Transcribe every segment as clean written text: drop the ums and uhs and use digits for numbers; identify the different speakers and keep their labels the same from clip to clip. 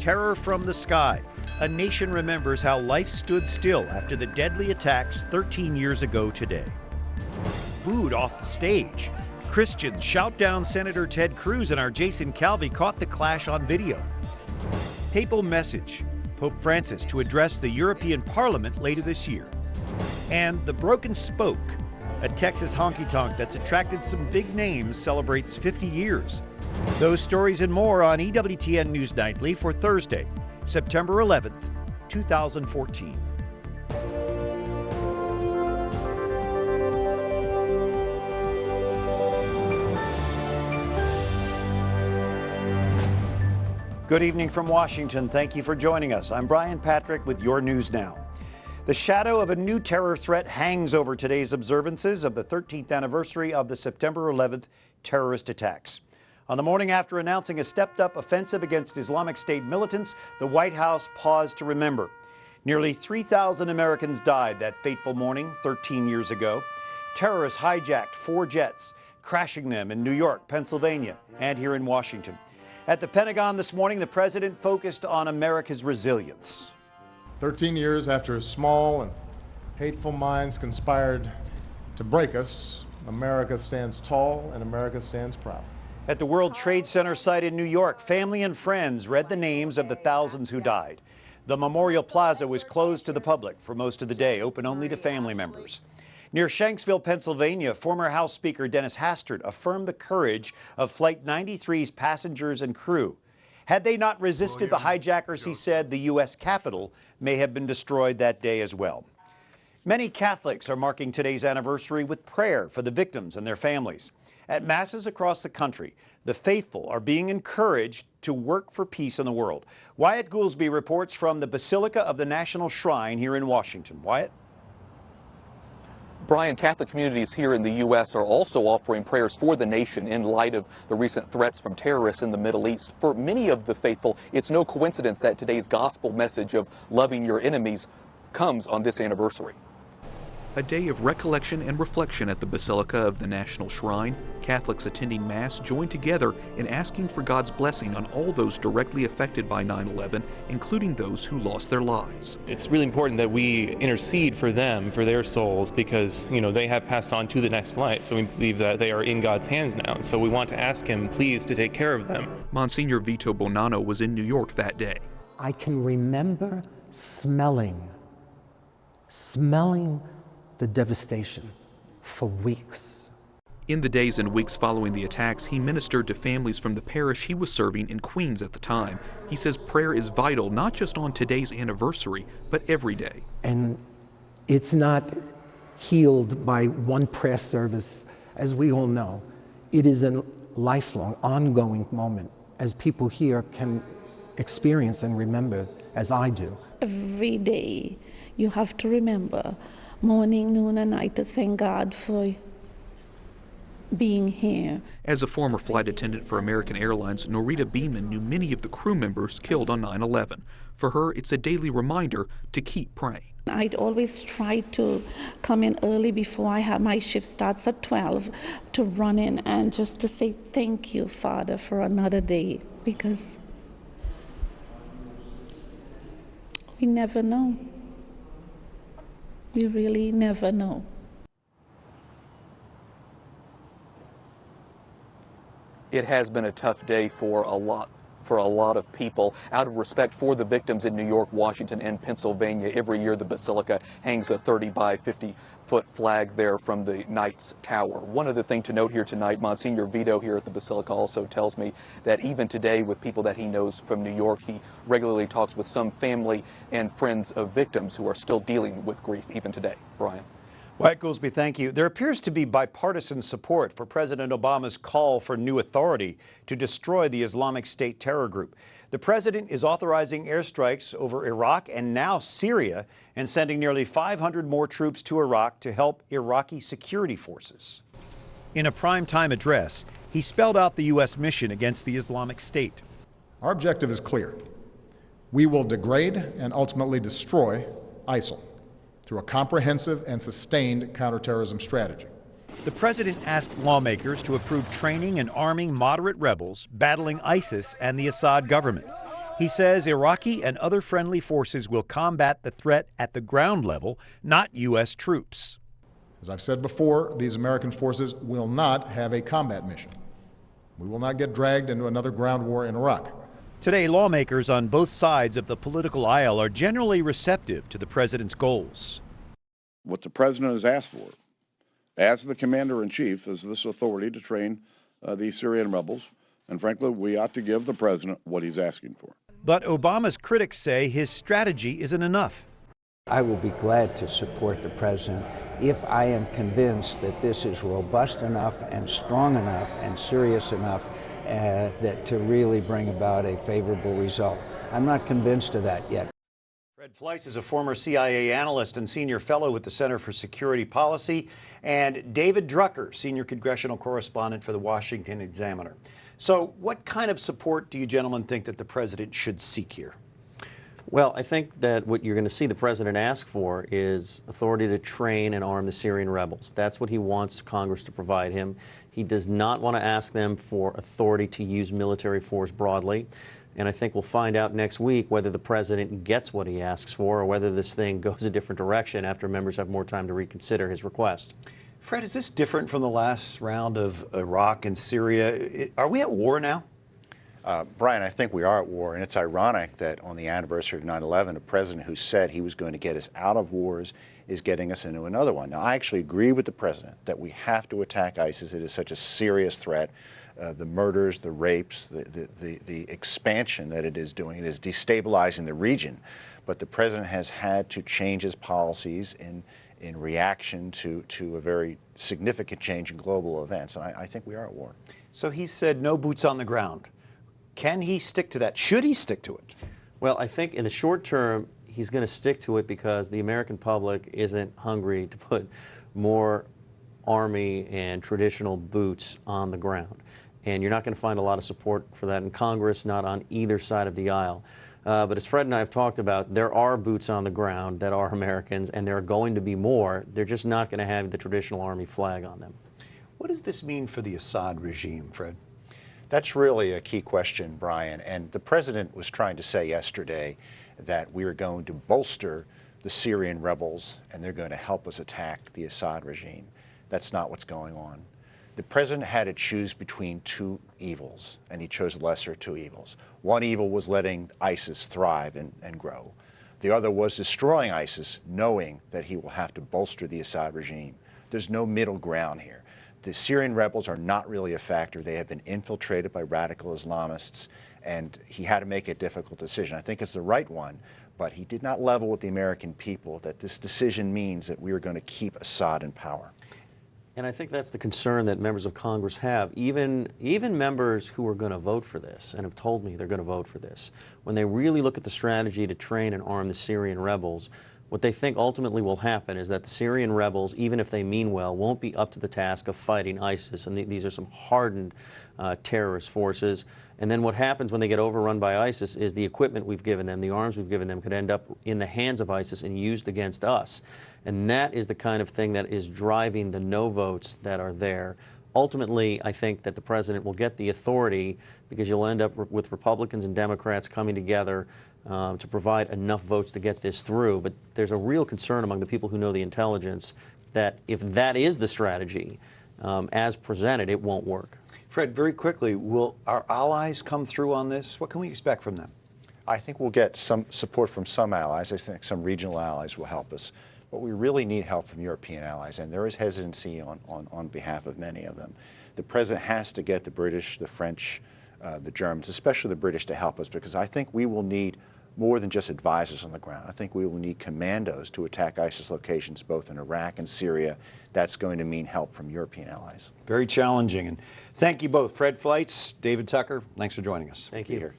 Speaker 1: terror from the sky. A nation remembers how life stood still after the deadly attacks 13 years ago today. Booed off the stage. Christians shout down Senator Ted Cruz, and our Jason Calvi caught the clash on video. Papal message. Pope Francis to address the European Parliament later this year. And the Broken Spoke, a Texas honky-tonk that's attracted some big names, celebrates 50 years. Those stories and more on EWTN News Nightly for Thursday, September 11th, 2014. Good evening from Washington. Thank you for joining us. I'm Brian Patrick with your news now. The shadow of a new terror threat hangs over today's observances of the 13th anniversary of the September 11th terrorist attacks. On the morning after announcing a stepped-up offensive against Islamic State militants, the White House paused to remember. Nearly 3,000 Americans died that fateful morning 13 years ago. Terrorists hijacked 4 jets, crashing them in New York, Pennsylvania, and here in Washington. At the Pentagon this morning, the president focused on America's resilience.
Speaker 2: 13 years after small and hateful minds conspired to break us, America stands tall and America stands proud.
Speaker 1: At the World Trade Center site in New York, family and friends read the names of the thousands who died. The Memorial Plaza was closed to the public for most of the day, open only to family members. Near Shanksville, Pennsylvania, former House Speaker Dennis Hastert affirmed the courage of Flight 93's passengers and crew. Had they not resisted the hijackers, he said, the U.S. Capitol may have been destroyed that day as well. Many Catholics are marking today's anniversary with prayer for the victims and their families. At masses across the country, the faithful are being encouraged to work for peace in the world. Wyatt Goolsby reports from the Basilica of the National Shrine here in Washington. Wyatt?
Speaker 3: Brian, Catholic communities here in the U.S. are also offering prayers for the nation in light of the recent threats from terrorists in the Middle East. For many of the faithful, it's no coincidence that today's gospel message of loving your enemies comes on this anniversary.
Speaker 4: A day of recollection and reflection at the Basilica of the National Shrine. Catholics attending Mass joined together in asking for God's blessing on all those directly affected by 9/11, including those who lost their lives.
Speaker 5: It's really important that we intercede for them, for their souls, because, they have passed on to the next life, and we believe that they are in God's hands now. So we want to ask Him, please, to take care of them.
Speaker 4: Monsignor Vito Bonanno was in New York that day.
Speaker 6: I can remember smelling the devastation for weeks.
Speaker 4: In the days and weeks following the attacks, he ministered to families from the parish he was serving in Queens at the time. He says prayer is vital, not just on today's anniversary, but every day.
Speaker 6: And it's not healed by one prayer service, as we all know. It is a lifelong, ongoing moment, as people here can experience and remember, as I do.
Speaker 7: Every day you have to remember, morning, noon, and night, to thank God for being here.
Speaker 4: As a former flight attendant for American Airlines, Norita Beeman knew many of the crew members killed on 9/11. For her, it's a daily reminder to keep praying.
Speaker 7: I'd always try to come in early before my shift starts at 12 to run in and just to say thank you, Father, for another day, because we never know. We really never know.
Speaker 3: It has been a tough day for a lot of people. Out of respect for the victims in New York, Washington, and Pennsylvania, every year the Basilica hangs a 30 by 50-foot flag there from the Knights Tower. One other thing to note here tonight, Monsignor Vito here at the Basilica also tells me that even today, with people that he knows from New York, he regularly talks with some family and friends of victims who are still dealing with grief even today. Brian.
Speaker 1: Wyatt Goolsby, thank you. There appears to be bipartisan support for President Obama's call for new authority to destroy the Islamic State terror group. The president is authorizing airstrikes over Iraq and now Syria, and sending nearly 500 more troops to Iraq to help Iraqi security forces. In a primetime address, he spelled out the U.S. mission against the Islamic State.
Speaker 2: Our objective is clear. We will degrade and ultimately destroy ISIL through a comprehensive and sustained counterterrorism strategy.
Speaker 1: The president asked lawmakers to approve training and arming moderate rebels battling ISIS and the Assad government. He says Iraqi and other friendly forces will combat the threat at the ground level, not U.S. troops.
Speaker 2: As I've said before, these American forces will not have a combat mission. We will not get dragged into another ground war in Iraq.
Speaker 1: Today, lawmakers on both sides of the political aisle are generally receptive to the president's goals.
Speaker 8: What the president has asked for, as the commander-in-chief, is this authority to train these Syrian rebels. And frankly, we ought to give the president what he's asking for.
Speaker 1: But Obama's critics say his strategy isn't enough.
Speaker 9: I will be glad to support the president if I am convinced that this is robust enough and strong enough and serious enough that to really bring about a favorable result. I'm not convinced of that yet.
Speaker 1: Fleitz is a former CIA analyst and senior fellow with the Center for Security Policy, and David Drucker, senior congressional correspondent for the Washington Examiner. So what kind of support do you gentlemen think that the president should seek here?
Speaker 10: Well, I think that what you're going to see the president ask for is authority to train and arm the Syrian rebels. That's what he wants Congress to provide him. He does not want to ask them for authority to use military force broadly. And I think we'll find out next week whether the president gets what he asks for or whether this thing goes a different direction after members have more time to reconsider his request.
Speaker 1: Fred, is this different from the last round of Iraq and Syria? Are we at war now?
Speaker 11: Brian, I think we are at war, and it's ironic that on the anniversary of 9/11, a president who said he was going to get us out of wars is getting us into another one. Now, I actually agree with the president that we have to attack ISIS. It is such a serious threat. The murders, the rapes, the expansion that it is doing, it is destabilizing the region. But the president has had to change his policies in reaction to a very significant change in global events. And I think we are at war.
Speaker 1: So he said no boots on the ground. Can he stick to that? Should he stick to it?
Speaker 10: Well, I think in the short term, he's going to stick to it because the American public isn't hungry to put more Army and traditional boots on the ground. And you're not going to find a lot of support for that in Congress, not on either side of the aisle. But as Fred and I have talked about, there are boots on the ground that are Americans, and there are going to be more. They're just not going to have the traditional Army flag on them.
Speaker 1: What does this mean for the Assad regime, Fred?
Speaker 11: That's really a key question, Brian. And the president was trying to say yesterday that we are going to bolster the Syrian rebels and they're going to help us attack the Assad regime. That's not what's going on. The president had to choose between two evils, and he chose the lesser of two evils. One evil was letting ISIS thrive and grow. The other was destroying ISIS, knowing that he will have to bolster the Assad regime. There's no middle ground here. The Syrian rebels are not really a factor. They have been infiltrated by radical Islamists, and he had to make a difficult decision. I think it's the right one, but he did not level with the American people that this decision means that we are going to keep Assad in power.
Speaker 10: And I think that's the concern that members of Congress have, even members who are going to vote for this and have told me they're going to vote for this. When they really look at the strategy to train and arm the Syrian rebels, what they think ultimately will happen is that the Syrian rebels, even if they mean well, won't be up to the task of fighting ISIS. And these are some hardened terrorist forces. And then what happens when they get overrun by ISIS is the equipment we've given them, the arms we've given them, could end up in the hands of ISIS and used against us. And that is the kind of thing that is driving the no votes that are there. Ultimately, I think that the president will get the authority because you'll end up with Republicans and Democrats coming together to provide enough votes to get this through. But there's a real concern among the people who know the intelligence that if that is the strategy as presented, it won't work.
Speaker 1: Fred, very quickly, will our allies come through on this? What can we expect from them?
Speaker 11: I think we'll get some support from some allies. I think some regional allies will help us. But we really need help from European allies, and there is hesitancy on behalf of many of them. The president has to get the British, the French, the Germans, especially the British, to help us, because I think we will need more than just advisors on the ground. I think we will need commandos to attack ISIS locations both in Iraq and Syria. That's going to mean help from European allies.
Speaker 1: Very challenging. And thank you both, Fred Fleitz, David Tucker. Thanks for joining us.
Speaker 10: Thank you.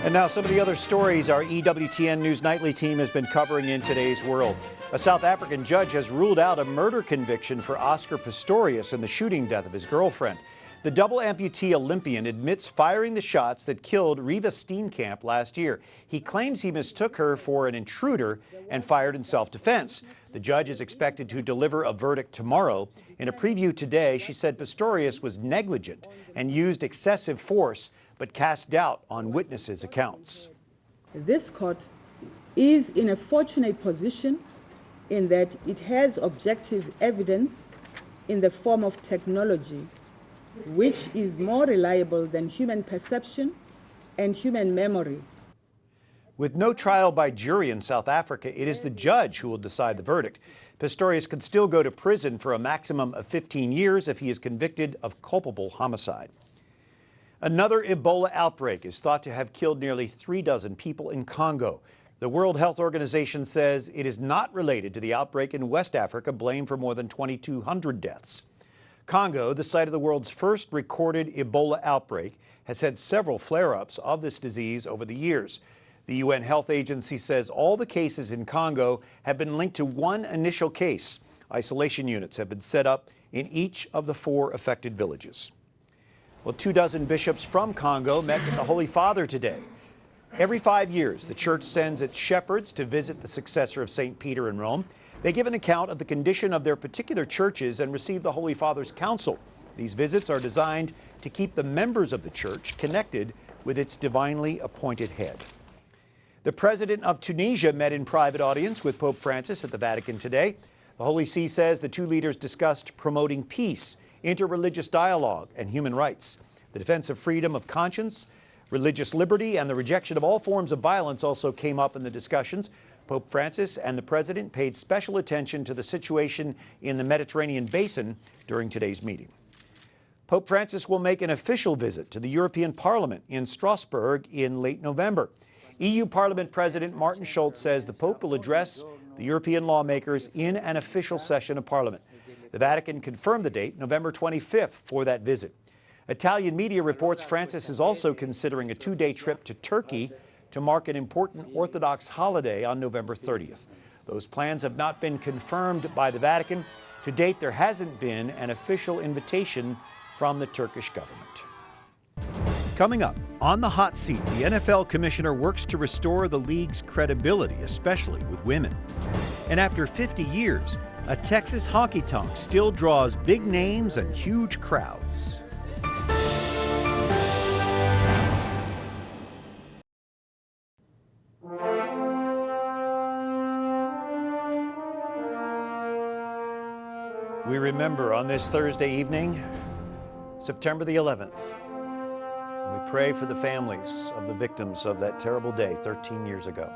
Speaker 1: And now some of the other stories our EWTN News Nightly team has been covering in today's world. A South African judge has ruled out a murder conviction for Oscar Pistorius in the shooting death of his girlfriend. The double amputee Olympian admits firing the shots that killed Riva Steenkamp last year. He claims he mistook her for an intruder and fired in self-defense. The judge is expected to deliver a verdict tomorrow. In a preview today, she said Pistorius was negligent and used excessive force, but cast doubt on witnesses' accounts.
Speaker 12: This court is in a fortunate position in that it has objective evidence in the form of technology, which is more reliable than human perception and human memory.
Speaker 1: With no trial by jury in South Africa, it is the judge who will decide the verdict. Pistorius could still go to prison for a maximum of 15 years if he is convicted of culpable homicide. Another Ebola outbreak is thought to have killed nearly 36 people in Congo. The World Health Organization says it is not related to the outbreak in West Africa, blamed for more than 2,200 deaths. Congo, the site of the world's first recorded Ebola outbreak, has had several flare-ups of this disease over the years. The UN Health Agency says all the cases in Congo have been linked to one initial case. Isolation units have been set up in each of the 4 affected villages. Well, 24 bishops from Congo met with the Holy Father today. Every 5 years, the church sends its shepherds to visit the successor of St. Peter in Rome. They give an account of the condition of their particular churches and receive the Holy Father's counsel. These visits are designed to keep the members of the church connected with its divinely appointed head. The president of Tunisia met in private audience with Pope Francis at the Vatican today. The Holy See says the two leaders discussed promoting peace, interreligious dialogue, and human rights. The defense of freedom of conscience, religious liberty, and the rejection of all forms of violence also came up in the discussions. Pope Francis and the president paid special attention to the situation in the Mediterranean basin during today's meeting. Pope Francis will make an official visit to the European Parliament in Strasbourg in late November. EU Parliament President Martin Schulz says the Pope will address the European lawmakers in an official session of Parliament. The Vatican confirmed the date, November 25th, for that visit. Italian media reports Francis is also considering a 2-day trip to Turkey to mark an important Orthodox holiday on November 30th. Those plans have not been confirmed by the Vatican. To date, there hasn't been an official invitation from the Turkish government. Coming up, on the hot seat, the NFL commissioner works to restore the league's credibility, especially with women. And after 50 years, a Texas honky-tonk still draws big names and huge crowds. We remember on this Thursday evening, September the 11th. We pray for the families of the victims of that terrible day 13 years ago.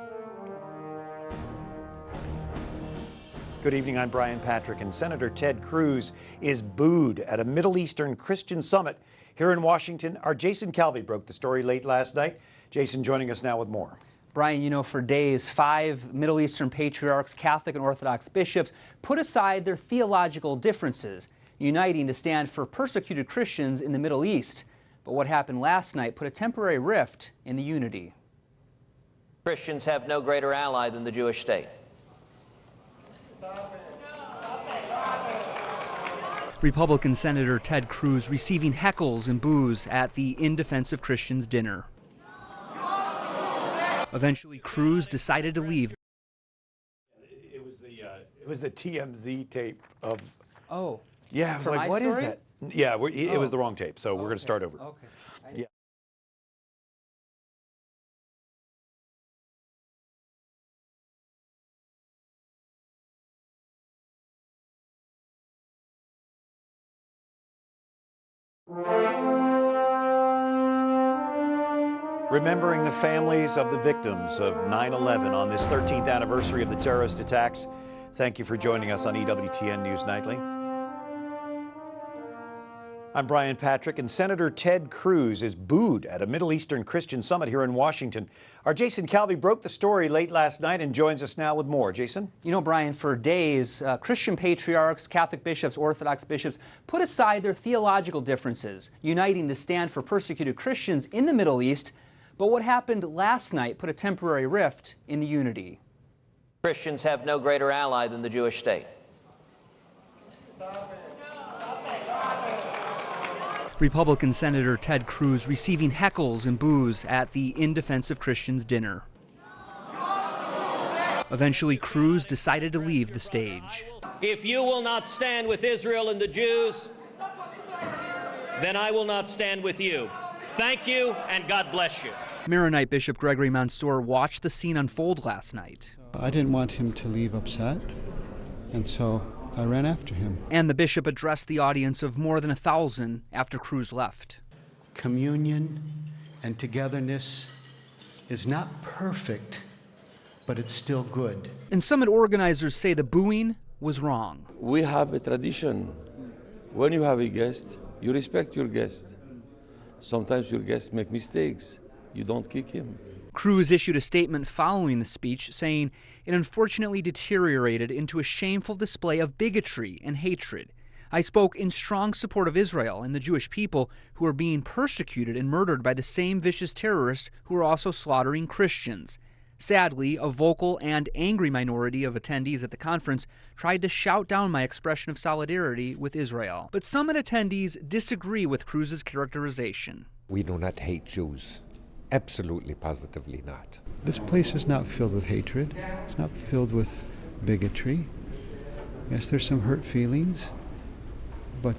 Speaker 1: Good evening, I'm Brian Patrick, and Senator Ted Cruz is booed at a Middle Eastern Christian summit here in Washington. Our Jason Calvi broke the story late last night. Jason joining us now with more.
Speaker 13: Brian, you know, for days, 5 Middle Eastern patriarchs, Catholic and Orthodox bishops, put aside their theological differences, uniting to stand for persecuted Christians in the Middle East. But what happened last night put a temporary rift in the unity.
Speaker 14: Christians have no greater ally than the Jewish state.
Speaker 13: Republican Senator Ted Cruz receiving heckles and boos at the In Defense of Christians dinner. Eventually, Cruz decided to leave.
Speaker 1: It was the TMZ tape of.
Speaker 13: Oh.
Speaker 1: Yeah, I was like, what is that? Yeah, it was the wrong tape, so we're going to start over.
Speaker 13: Okay.
Speaker 1: Yeah. Remembering the families of the victims of 9/11 on this 13th anniversary of the terrorist attacks. Thank you for joining us on EWTN News Nightly. I'm Brian Patrick, and Senator Ted Cruz is booed at a Middle Eastern Christian summit here in Washington. Our Jason Calvi broke the story late last night and joins us now with more. Jason?
Speaker 13: You know, Brian, for days, Christian patriarchs, Catholic bishops, Orthodox bishops put aside their theological differences, uniting to stand for persecuted Christians in the Middle East. But what happened last night put a temporary rift in the unity.
Speaker 14: Christians have no greater ally than the Jewish state.
Speaker 13: Republican Senator Ted Cruz receiving heckles and boos at the In Defense of Christians dinner. Eventually, Cruz decided to leave the stage.
Speaker 14: If you will not stand with Israel and the Jews, then I will not stand with you. Thank you, and God bless you.
Speaker 13: Maronite Bishop Gregory Mansour watched the scene unfold last night.
Speaker 15: I didn't want him to leave upset, and so I ran after him.
Speaker 13: And the bishop addressed the audience of more than 1,000 after Cruz left.
Speaker 15: Communion and togetherness is not perfect, but it's still good.
Speaker 13: And summit organizers say the booing was wrong.
Speaker 16: We have a tradition. When you have a guest, you respect your guest. Sometimes your guests make mistakes. You don't kick him.
Speaker 13: Cruz issued a statement following the speech saying it unfortunately deteriorated into a shameful display of bigotry and hatred. I spoke in strong support of Israel and the Jewish people who are being persecuted and murdered by the same vicious terrorists who are also slaughtering Christians. Sadly, a vocal and angry minority of attendees at the conference tried to shout down my expression of solidarity with Israel. But summit attendees disagree with Cruz's characterization.
Speaker 17: We do not hate Jews. Absolutely, positively not.
Speaker 15: This place is not filled with hatred. It's not filled with bigotry. Yes, there's some hurt feelings, but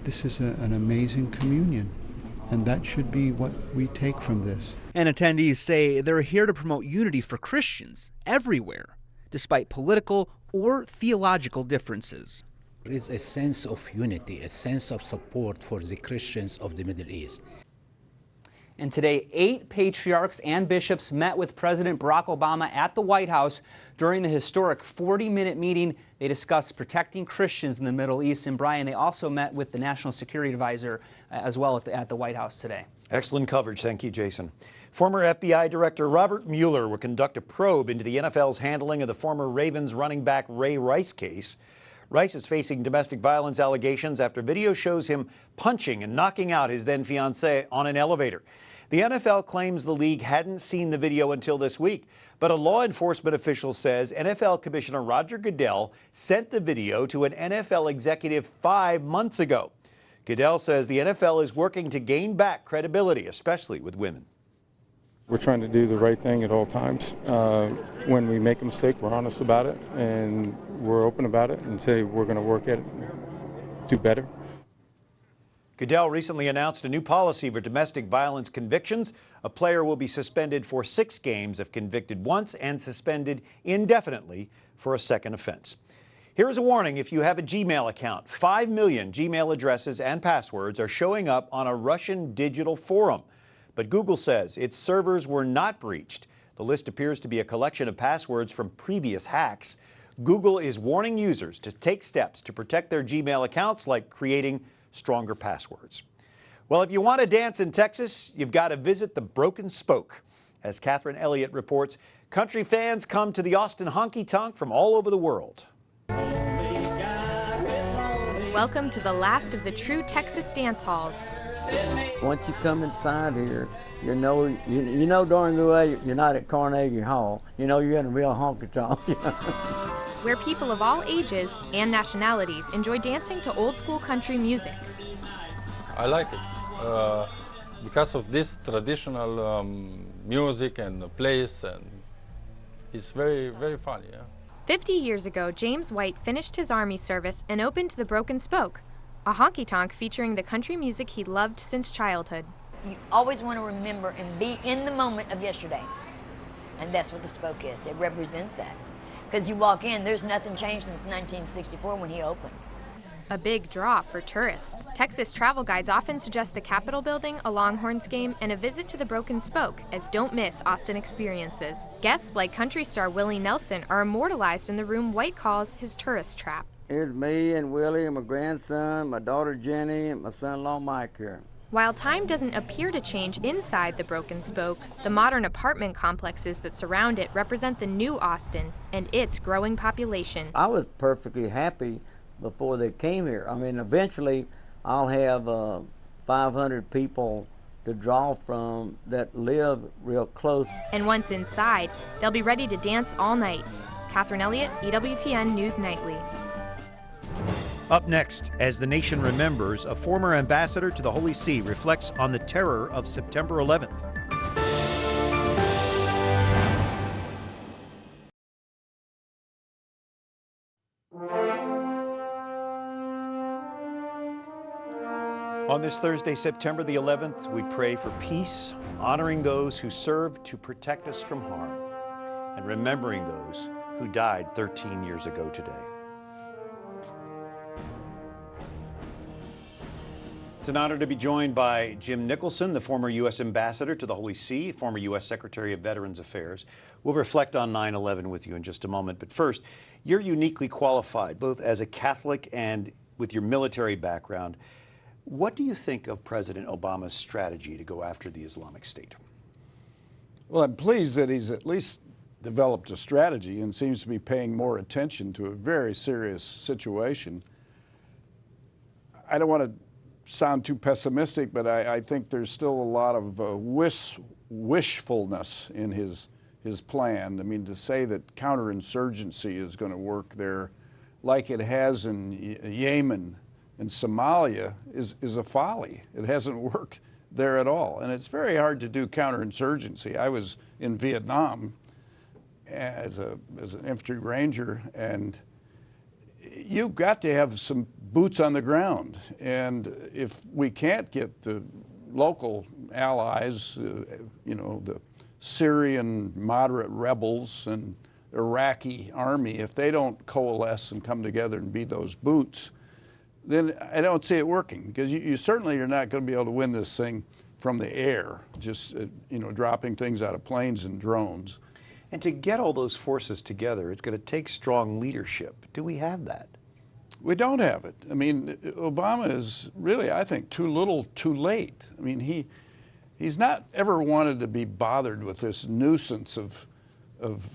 Speaker 15: this is an amazing communion, and that should be what we take from this.
Speaker 13: And attendees say they're here to promote unity for Christians everywhere, despite political or theological differences.
Speaker 18: There is a sense of unity, a sense of support for the Christians of the Middle East.
Speaker 13: And today, 8 patriarchs and bishops met with President Barack Obama at the White House. During the historic 40-minute meeting, they discussed protecting Christians in the Middle East. And Brian, they also met with the National Security Advisor as well at the White House today.
Speaker 1: Excellent coverage. Thank you, Jason. Former FBI Director Robert Mueller will conduct a probe into the NFL's handling of the former Ravens running back Ray Rice case. Rice is facing domestic violence allegations after video shows him punching and knocking out his then-fiancée on an elevator. The NFL claims the league hadn't seen the video until this week, but a law enforcement official says NFL Commissioner Roger Goodell sent the video to an NFL executive 5 months ago. Goodell says the NFL is working to gain back credibility, especially with women.
Speaker 19: We're trying to do the right thing at all times. When we make a mistake, we're honest about it, and we're open about it and say we're going to work at it, do better.
Speaker 1: Goodell recently announced a new policy for domestic violence convictions. A player will be suspended for 6 games if convicted once and suspended indefinitely for a second offense. Here is a warning if you have a Gmail account. 5 million Gmail addresses and passwords are showing up on a Russian digital forum. But Google says its servers were not breached. The list appears to be a collection of passwords from previous hacks. Google is warning users to take steps to protect their Gmail accounts, like creating stronger passwords. Well, if you want to dance in Texas, you've got to visit the Broken Spoke. As Catherine Elliott reports, country fans come to the Austin honky tonk from all over the world.
Speaker 20: Welcome to the last of the true Texas dance halls.
Speaker 21: Once you come inside here, you know darn well you're not at Carnegie Hall. You know you're in a real honky-tonk.
Speaker 20: Where people of all ages and nationalities enjoy dancing to old school country music.
Speaker 22: I like it because of this traditional music and the place, and it's very, very fun, yeah.
Speaker 20: 50 years ago, James White finished his Army service and opened the Broken Spoke, a honky-tonk featuring the country music he loved since childhood.
Speaker 23: You always want to remember and be in the moment of yesterday. And that's what the Spoke is. It represents that. Because you walk in, there's nothing changed since 1964 when he opened.
Speaker 20: A big draw for tourists. Texas travel guides often suggest the Capitol Building, a Longhorns game, and a visit to the Broken Spoke as don't miss Austin experiences. Guests like country star Willie Nelson are immortalized in the room White calls his tourist trap.
Speaker 21: It's me and Willie and my grandson, my daughter Jenny, and my son-in-law Mike here.
Speaker 20: While time doesn't appear to change inside the Broken Spoke, the modern apartment complexes that surround it represent the new Austin and its growing population.
Speaker 21: I was perfectly happy before they came here. I mean, eventually I'll have 500 people to draw from that live real close.
Speaker 20: And once inside, they'll be ready to dance all night. Catherine Elliott, EWTN News Nightly.
Speaker 1: Up next, as the nation remembers, a former ambassador to the Holy See reflects on the terror of September 11th. On this Thursday, September the 11th, we pray for peace, honoring those who served to protect us from harm, and remembering those who died 13 years ago today. It's an honor to be joined by Jim Nicholson, the former U.S. ambassador to the Holy See, former U.S. Secretary of Veterans Affairs. We'll reflect on 9/11 with you in just a moment. But first, you're uniquely qualified, both as a Catholic and with your military background. What do you think of President Obama's strategy to go after the Islamic State?
Speaker 4: Well, I'm pleased that he's at least developed a strategy and seems to be paying more attention to a very serious situation. I don't want to sound too pessimistic, but I think there's still a lot of wishfulness in his plan. I mean, to say that counterinsurgency is going to work there like it has in Yemen and Somalia is a folly. It hasn't worked there at all. And it's very hard to do counterinsurgency. I was in Vietnam as an infantry ranger, and you've got to have some boots on the ground. And if we can't get the local allies, you know, the Syrian moderate rebels and Iraqi army, if they don't coalesce and come together and be those boots, then I don't see it working, because you certainly are not going to be able to win this thing from the air, just you know, dropping things out of planes and drones.
Speaker 1: And to get all those forces together, it's going to take strong leadership. Do we have that?
Speaker 4: We don't have it. I mean, Obama is really, I think, too little, too late. I mean, he's not ever wanted to be bothered with this nuisance of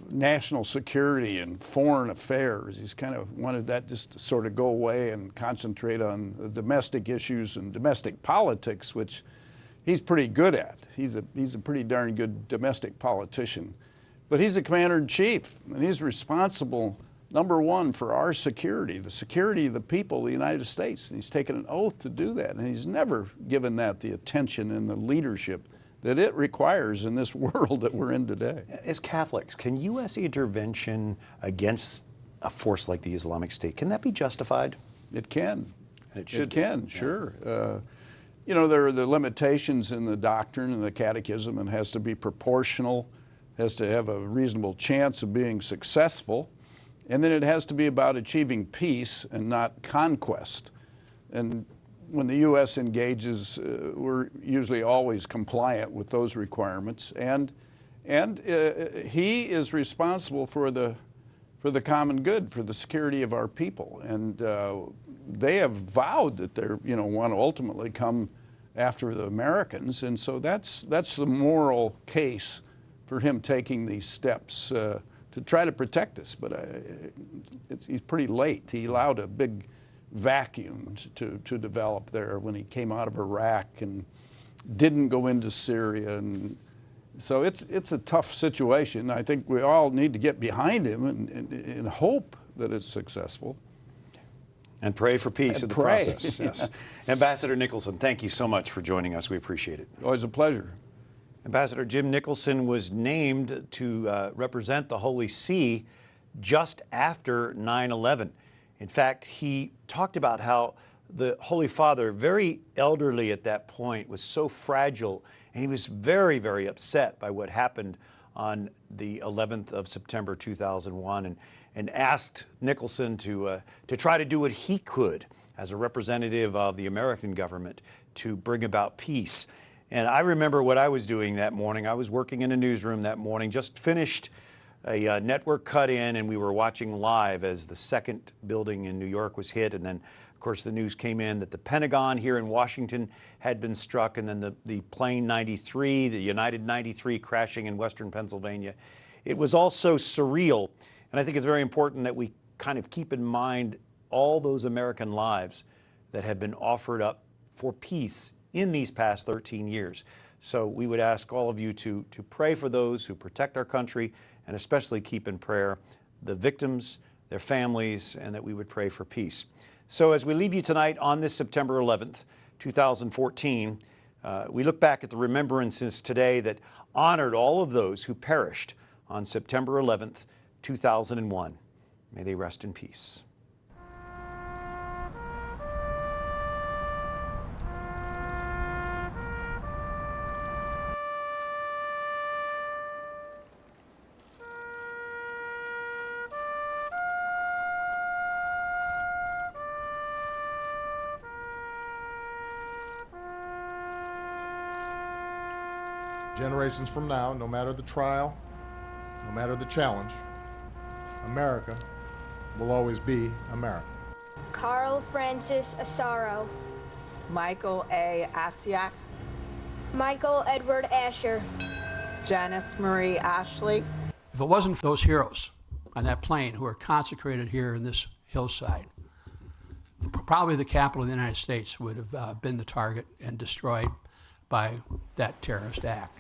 Speaker 4: national security and foreign affairs. He's kind of wanted that just to sort of go away and concentrate on the domestic issues and domestic politics, which he's pretty good at. He's a pretty darn good domestic politician. But he's the commander-in-chief, and he's responsible, number one, for our security, the security of the people of the United States. And he's taken an oath to do that, and he's never given that the attention and the leadership that it requires in this world that we're in today.
Speaker 1: As Catholics, can U.S. intervention against a force like the Islamic State, can that be justified?
Speaker 4: It can.
Speaker 1: And it should.
Speaker 4: It can, sure. You know, there are the limitations in the doctrine and the catechism, and has to be proportional, has to have a reasonable chance of being successful, and then it has to be about achieving peace and not conquest. And when the U.S. engages, we're usually always compliant with those requirements, and he is responsible for the common good, for the security of our people, and they have vowed that they're want to ultimately come after the Americans, and so that's the moral case for him taking these steps to try to protect us. But he's pretty late. He allowed a big vacuum to develop there when he came out of Iraq and didn't go into Syria, and so it's a tough situation. I think we all need to get behind him and hope that it's successful.
Speaker 1: And pray for peace in the
Speaker 4: pray.
Speaker 1: process. Yes. Ambassador Nicholson, thank you so much for joining us. We appreciate it.
Speaker 4: Always a pleasure.
Speaker 1: Ambassador Jim Nicholson was named to represent the Holy See just after 9/11. In fact, he talked about how the Holy Father, very elderly at that point, was so fragile, and he was very, very upset by what happened on the 11th of September 2001, and asked Nicholson to try to do what he could as a representative of the American government to bring about peace. And I remember what I was doing that morning. I was working in a newsroom that morning, just finished a network cut in, and we were watching live as the second building in New York was hit. And then, of course, the news came in that the Pentagon here in Washington had been struck, and then the plane 93, the United 93, crashing in western Pennsylvania. It was all so surreal, and I think it's very important that we kind of keep in mind all those American lives that have been offered up for peace in these past 13 years. So we would ask all of you to pray for those who protect our country, and especially keep in prayer the victims, their families, and that we would pray for peace. So as we leave you tonight on this September 11th, 2014, we look back at the remembrances today that honored all of those who perished on September 11th, 2001. May they rest in peace.
Speaker 2: Generations from now, no matter the trial, no matter the challenge, America will always be America.
Speaker 5: Carl Francis Asaro.
Speaker 6: Michael A. Asiak.
Speaker 5: Michael Edward Asher.
Speaker 6: Janice Marie Ashley.
Speaker 7: If it wasn't for those heroes on that plane who are consecrated here in this hillside, probably the capital of the United States would have been the target and destroyed by that terrorist act.